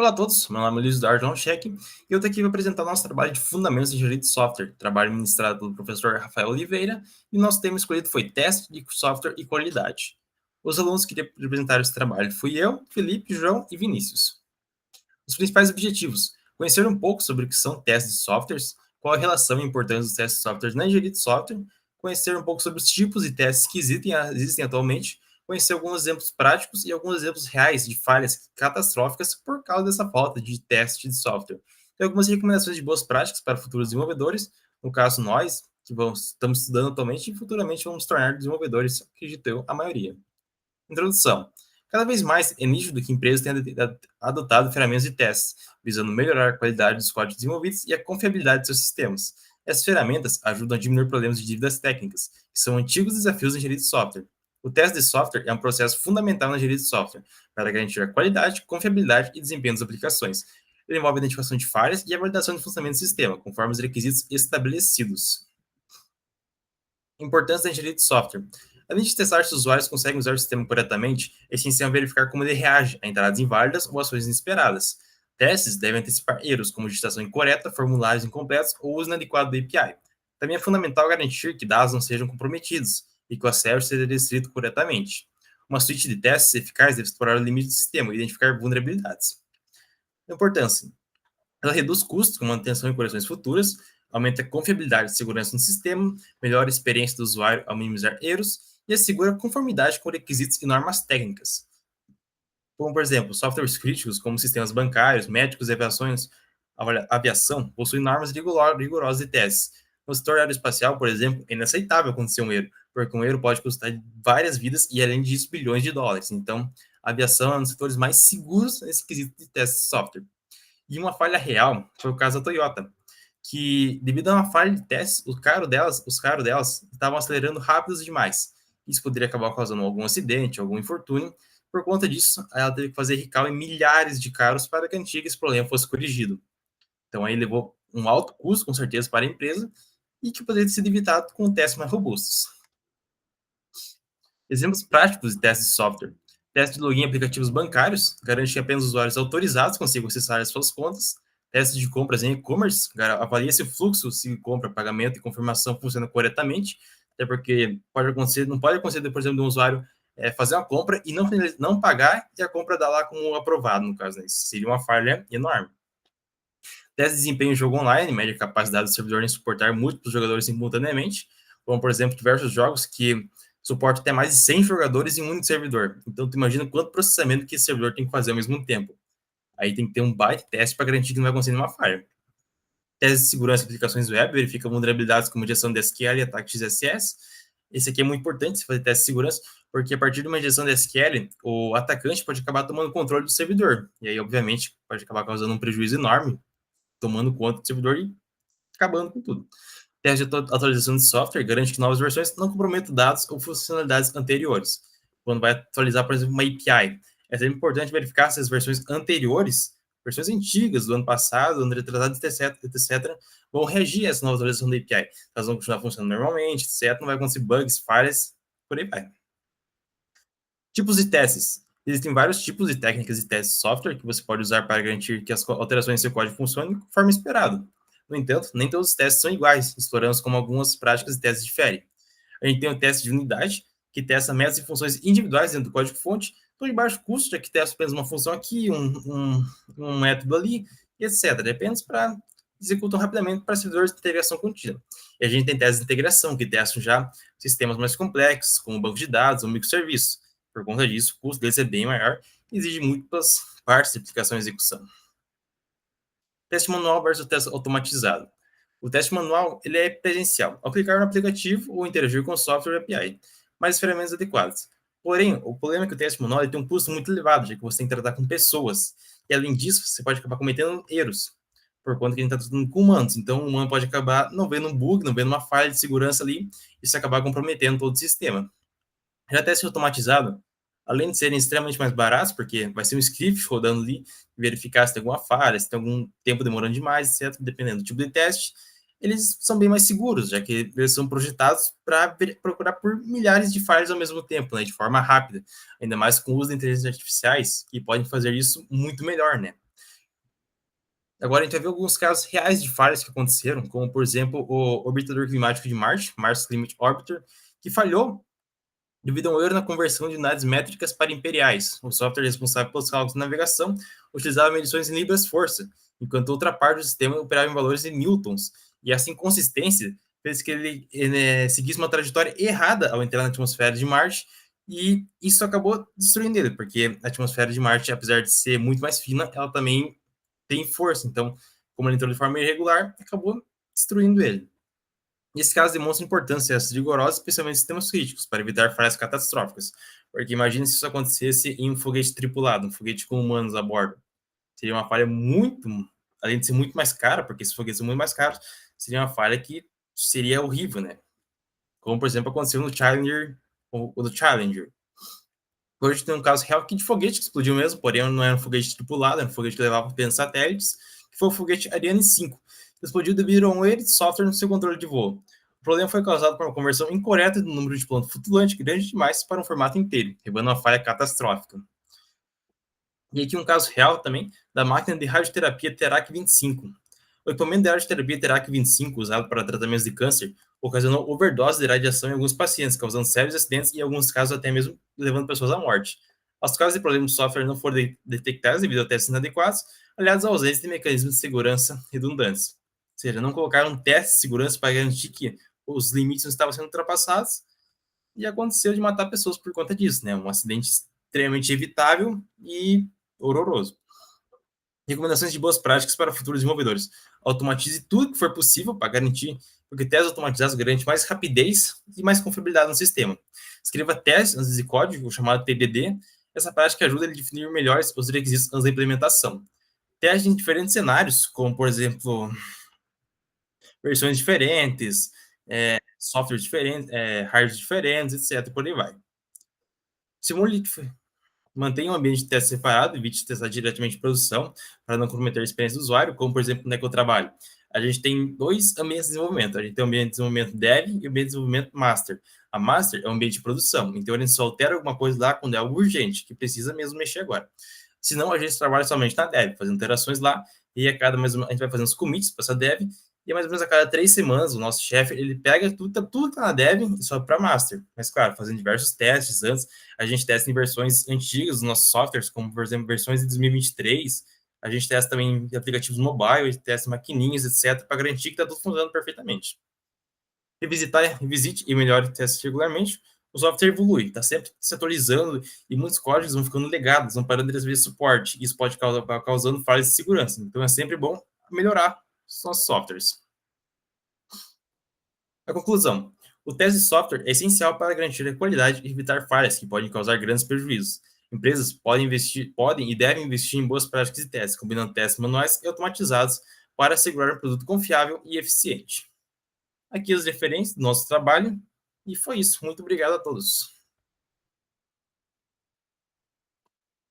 Olá a todos, meu nome é Luiz Eduardo Alcheck e eu estou aqui para apresentar nosso trabalho de Fundamentos de Engenharia de Software, trabalho ministrado pelo professor Rafael Oliveira, e o nosso tema escolhido foi Teste de Software e Qualidade. Os alunos que apresentaram esse trabalho fui eu, Felipe, João e Vinícius. Os principais objetivos: conhecer um pouco sobre o que são testes de softwares, qual a relação e importância dos testes de softwares na engenharia de software, conhecer um pouco sobre os tipos de testes que existem atualmente, conhecer alguns exemplos práticos e alguns exemplos reais de falhas catastróficas por causa dessa falta de teste de software. Tem algumas recomendações de boas práticas para futuros desenvolvedores, no caso nós, que estamos estudando atualmente e futuramente vamos tornar desenvolvedores, acredito eu, a maioria. Introdução. Cada vez mais é nítido que empresas têm adotado ferramentas de testes, visando melhorar a qualidade dos códigos desenvolvidos e a confiabilidade de seus sistemas. Essas ferramentas ajudam a diminuir problemas de dívidas técnicas, que são antigos desafios na engenharia de software. O teste de software é um processo fundamental na engenharia de software, para garantir a qualidade, confiabilidade e desempenho das aplicações. Ele envolve a identificação de falhas e a validação de funcionamento do sistema, conforme os requisitos estabelecidos. Importância da engenharia de software. Além de testar se os usuários conseguem usar o sistema corretamente, é essencial verificar como ele reage a entradas inválidas ou ações inesperadas. Testes devem antecipar erros, como digitação incorreta, formulários incompletos ou uso inadequado da API. Também é fundamental garantir que dados não sejam comprometidos e que o acesso seja descrito corretamente. Uma suíte de testes eficaz deve explorar o limite do sistema e identificar vulnerabilidades. Importância. Ela reduz custos com manutenção e correções futuras, aumenta a confiabilidade e segurança no sistema, melhora a experiência do usuário ao minimizar erros e assegura conformidade com requisitos e normas técnicas. Como, por exemplo, softwares críticos como sistemas bancários, médicos e aviação possuem normas rigorosas de testes. No setor aeroespacial, por exemplo, é inaceitável acontecer um erro, porque um erro pode custar várias vidas e, além disso, bilhões de dólares. Então, a aviação é um dos setores mais seguros nesse quesito de testes de software. E uma falha real foi o caso da Toyota, que, devido a uma falha de testes, os carros delas estavam acelerando rápidos demais. Isso poderia acabar causando algum acidente, algum infortúnio. Por conta disso, ela teve que fazer recall em milhares de carros para garantir que esse problema fosse corrigido. Então, aí levou um alto custo, com certeza, para a empresa e que poderia ter sido evitado com testes mais robustos. Exemplos práticos de testes de software. Teste de login em aplicativos bancários, garante que apenas usuários autorizados consigam acessar as suas contas. Teste de compras em e-commerce, avalia se o fluxo de compra, pagamento e confirmação funciona corretamente, até porque não pode acontecer, por exemplo, de um usuário fazer uma compra e não pagar e a compra dar lá como aprovado, no caso. Né? Isso seria uma falha enorme. Teste de desempenho em jogo online, mede a capacidade do servidor em suportar múltiplos jogadores simultaneamente, como, por exemplo, diversos jogos que suportam até mais de 100 jogadores em um único servidor. Então, tu imagina quanto processamento que esse servidor tem que fazer ao mesmo tempo. Aí tem que ter um baita teste para garantir que não vai acontecer nenhuma falha. Teste de segurança de aplicações web, verifica vulnerabilidades como injeção de SQL e ataque XSS. Esse aqui é muito importante, se fazer teste de segurança, porque a partir de uma injeção de SQL, o atacante pode acabar tomando controle do servidor. E aí, obviamente, pode acabar causando um prejuízo enorme, tomando conta do servidor e acabando com tudo. Teste de atualização de software garante que novas versões não comprometam dados ou funcionalidades anteriores. Quando vai atualizar, por exemplo, uma API, é sempre importante verificar se as versões anteriores, versões antigas do ano passado, do ano retrasado, etc., vão reagir a essa nova atualização da API. Elas vão continuar funcionando normalmente, etc., não vai acontecer bugs, falhas, por aí vai. Tipos de testes. Existem vários tipos de técnicas de teste de software que você pode usar para garantir que as alterações em seu código funcionem conforme esperado. No entanto, nem todos os testes são iguais, exploramos como algumas práticas de testes diferem. A gente tem o teste de unidade, que testa metas e funções individuais dentro do código-fonte, então de baixo custo, já que testa apenas uma função aqui, um método ali, etc. Apenas para executam rapidamente para servidores de integração contínua. E a gente tem testes de integração, que testam já sistemas mais complexos, como banco de dados ou microserviços. Por conta disso, o custo deles é bem maior e exige múltiplas partes de aplicação e execução. Teste manual versus teste automatizado. O teste manual ele é presencial, ao clicar no aplicativo ou interagir com o software API, mas ferramentas adequadas. Porém, o problema é que o teste manual tem um custo muito elevado, já que você tem que tratar com pessoas. E, além disso, você pode acabar cometendo erros, por conta que a gente está tratando com humanos. Então, o humano pode acabar não vendo um bug, não vendo uma falha de segurança ali, e isso acabar comprometendo todo o sistema. Já teste automatizado, além de serem extremamente mais baratos, porque vai ser um script rodando ali, verificar se tem alguma falha, se tem algum tempo demorando demais, etc., dependendo do tipo de teste, eles são bem mais seguros, já que eles são projetados para procurar por milhares de falhas ao mesmo tempo, né, de forma rápida, ainda mais com o uso de inteligências artificiais, que podem fazer isso muito melhor, né. Agora a gente vai ver alguns casos reais de falhas que aconteceram, como, por exemplo, o orbitador climático de Marte, Mars Climate Orbiter, que falhou devido a um erro na conversão de unidades métricas para imperiais. O software responsável pelos cálculos de navegação utilizava medições em libras-força, enquanto outra parte do sistema operava em valores em newtons. E essa inconsistência fez que ele seguisse uma trajetória errada ao entrar na atmosfera de Marte, e isso acabou destruindo ele, porque a atmosfera de Marte, apesar de ser muito mais fina, ela também tem força. Então, como ele entrou de forma irregular, acabou destruindo ele. Nesse caso, demonstra a importância dessas rigorosas, especialmente em sistemas críticos, para evitar falhas catastróficas. Porque imagine se isso acontecesse em um foguete tripulado, um foguete com humanos a bordo. Seria uma falha muito, além de ser muito mais cara, porque esses foguetes são muito mais caros, seria uma falha que seria horrível, né? Como, por exemplo, aconteceu no Challenger, o do Challenger. Hoje tem um caso real aqui de foguete que explodiu mesmo, porém não era um foguete tripulado, era um foguete que levava apenas satélites, que foi o foguete Ariane 5. Explodiu devido a um erro de software no seu controle de voo. O problema foi causado por uma conversão incorreta do número de ponto flutuante grande demais para um formato inteiro, revelando uma falha catastrófica. E aqui um caso real também da máquina de radioterapia Terac 25. O equipamento de radioterapia Terac 25, usado para tratamentos de câncer, ocasionou overdose de radiação em alguns pacientes, causando sérios acidentes e, em alguns casos, até mesmo levando pessoas à morte. Os casos de problemas de software não foram detectados devido a testes inadequados, aliados à ausência de mecanismos de segurança redundantes. Ou seja, não colocaram um teste de segurança para garantir que os limites não estavam sendo ultrapassados, e aconteceu de matar pessoas por conta disso, né? Um acidente extremamente evitável e horroroso. Recomendações de boas práticas para futuros desenvolvedores. Automatize tudo que for possível para garantir, porque testes automatizados garantem mais rapidez e mais confiabilidade no sistema. Escreva testes antes de código, o chamado TDD. Essa prática ajuda a definir melhor os requisitos antes da implementação. Testes em diferentes cenários, como, por exemplo, versões diferentes, softwares diferentes, hardwares diferentes, etc. Por aí vai. Simule Mantenha um ambiente de teste separado, evite testar diretamente em produção, para não comprometer a experiência do usuário, como, por exemplo, no que eu trabalho. A gente tem dois ambientes de desenvolvimento. A gente tem o ambiente de desenvolvimento dev e o ambiente de desenvolvimento master. A master é um ambiente de produção, então a gente só altera alguma coisa lá quando é algo urgente, que precisa mesmo mexer agora. Senão, a gente trabalha somente na dev, fazendo alterações lá, e a cada mais a gente vai fazendo os commits para essa dev, e mais ou menos a cada 3 semanas, o nosso chefe, ele pega tudo tá na dev e sobe para master. Mas, claro, fazendo diversos testes antes, a gente testa em versões antigas dos nossos softwares, como, por exemplo, versões de 2023. A gente testa também em aplicativos mobile, a gente testa maquininhas, etc., para garantir que está tudo funcionando perfeitamente. Revisite e melhore testes regularmente. O software evolui, está sempre se atualizando e muitos códigos vão ficando legados, vão parando de receber suporte. Isso pode causando falhas de segurança. Então é sempre bom melhorar os nossos softwares. A conclusão: o teste de software é essencial para garantir a qualidade e evitar falhas que podem causar grandes prejuízos. Empresas podem e devem investir em boas práticas de testes, combinando testes manuais e automatizados para assegurar um produto confiável e eficiente. Aqui as referências do nosso trabalho, e foi isso. Muito obrigado a todos.